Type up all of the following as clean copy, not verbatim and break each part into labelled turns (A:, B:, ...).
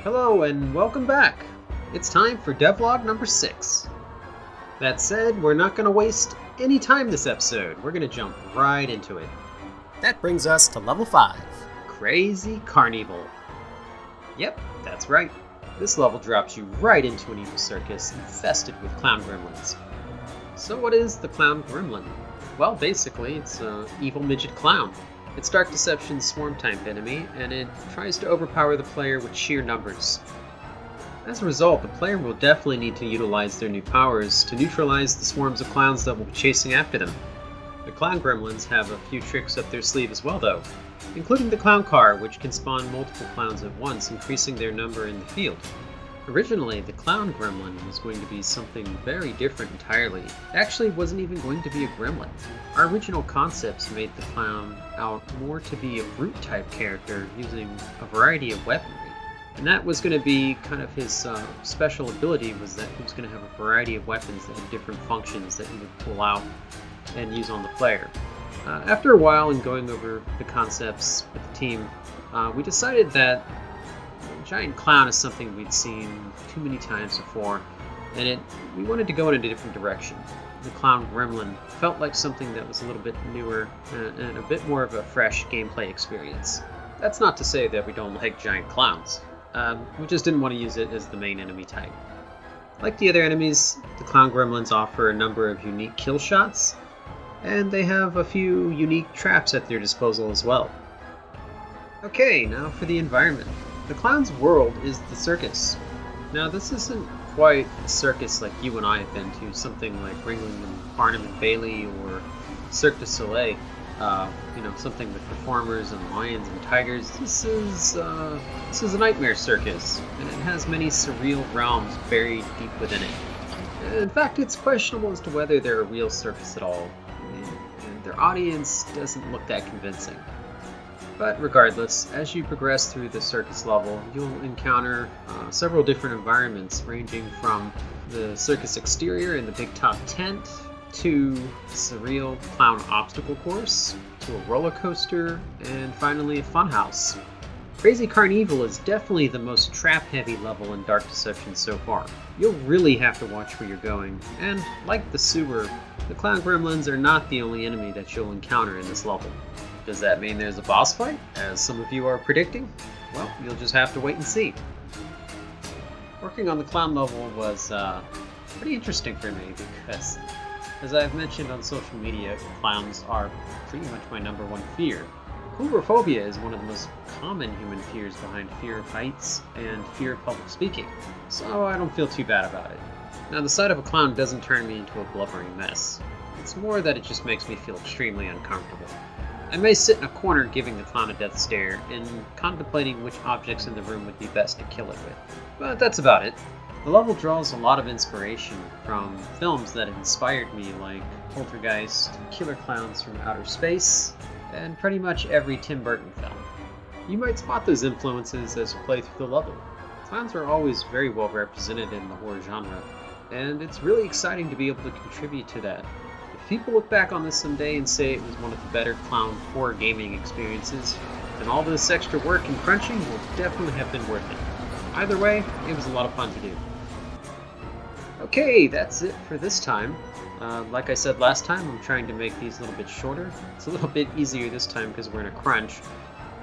A: Hello and welcome back. It's time for Devlog number 6. That said, we're not going to waste any time this episode. We're going to jump right into it.
B: That brings us to level 5.
A: Crazy Carnival. Yep, that's right. This level drops you right into an evil circus infested with clown gremlins. So what is the clown gremlin? Well, basically, it's an evil midget clown. It's Dark Deception's swarm-type enemy, and it tries to overpower the player with sheer numbers. As a result, the player will definitely need to utilize their new powers to neutralize the swarms of clowns that will be chasing after them. The clown gremlins have a few tricks up their sleeve as well though, including the clown car, which can spawn multiple clowns at once, increasing their number in the field. Originally, the clown gremlin was going to be something very different entirely. It actually wasn't even going to be a gremlin. Our original concepts made the clown out more to be a brute-type character using a variety of weaponry. And that was going to be kind of his special ability, was that he was going to have a variety of weapons that had different functions that he would pull out and use on the player. After a while and going over the concepts with the team, we decided that giant clown is something we'd seen too many times before, and we wanted to go in a different direction. The clown gremlin felt like something that was a little bit newer and a bit more of a fresh gameplay experience. That's not to say that we don't like giant clowns. We just didn't want to use it as the main enemy type. Like the other enemies, the clown gremlins offer a number of unique kill shots, and they have a few unique traps at their disposal as well. Okay, now for the environment. The clown's world is the circus. Now this isn't quite a circus like you and I have been to, something like Ringling and Barnum and Bailey or Cirque du Soleil, something with performers and lions and tigers. This is a nightmare circus, and it has many surreal realms buried deep within it. In fact, it's questionable as to whether they're a real circus at all. Their audience doesn't look that convincing. But regardless, as you progress through the circus level, you'll encounter several different environments, ranging from the circus exterior in the big top tent, to surreal clown obstacle course, to a roller coaster, and finally a funhouse. Crazy Carnival is definitely the most trap-heavy level in Dark Deception so far. You'll really have to watch where you're going, and like the sewer, the clown gremlins are not the only enemy that you'll encounter in this level. Does that mean there's a boss fight, as some of you are predicting? Well, you'll just have to wait and see. Working on the clown level was pretty interesting for me because, as I've mentioned on social media, clowns are pretty much my number one fear. Coulrophobia is one of the most common human fears behind fear of heights and fear of public speaking, so I don't feel too bad about it. Now, the sight of a clown doesn't turn me into a blubbering mess. It's more that it just makes me feel extremely uncomfortable. I may sit in a corner giving the clown a death stare and contemplating which objects in the room would be best to kill it with. But that's about it. The level draws a lot of inspiration from films that have inspired me, like Poltergeist, Killer Clowns from Outer Space, and pretty much every Tim Burton film. You might spot those influences as you play through the level. Clowns are always very well represented in the horror genre, and it's really exciting to be able to contribute to that. If people look back on this someday and say it was one of the better clown horror gaming experiences, then all this extra work and crunching will definitely have been worth it. Either way, it was a lot of fun to do. Okay, that's it for this time. Like I said last time, I'm trying to make these a little bit shorter. It's a little bit easier this time because we're in a crunch,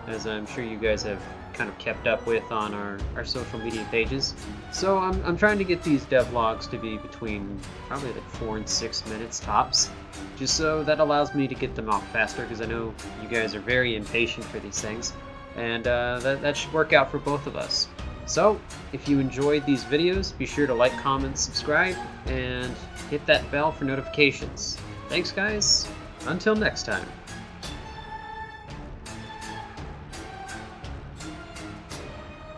A: as I'm sure you guys have kind of kept up with on our social media pages. So I'm trying to get these devlogs to be between probably like 4 and 6 minutes tops, just so that allows me to get them off faster, because I know you guys are very impatient for these things, and that should work out for both of us. So if you enjoyed these videos, be sure to like, comment, subscribe, and hit that bell for notifications. Thanks guys, until next time.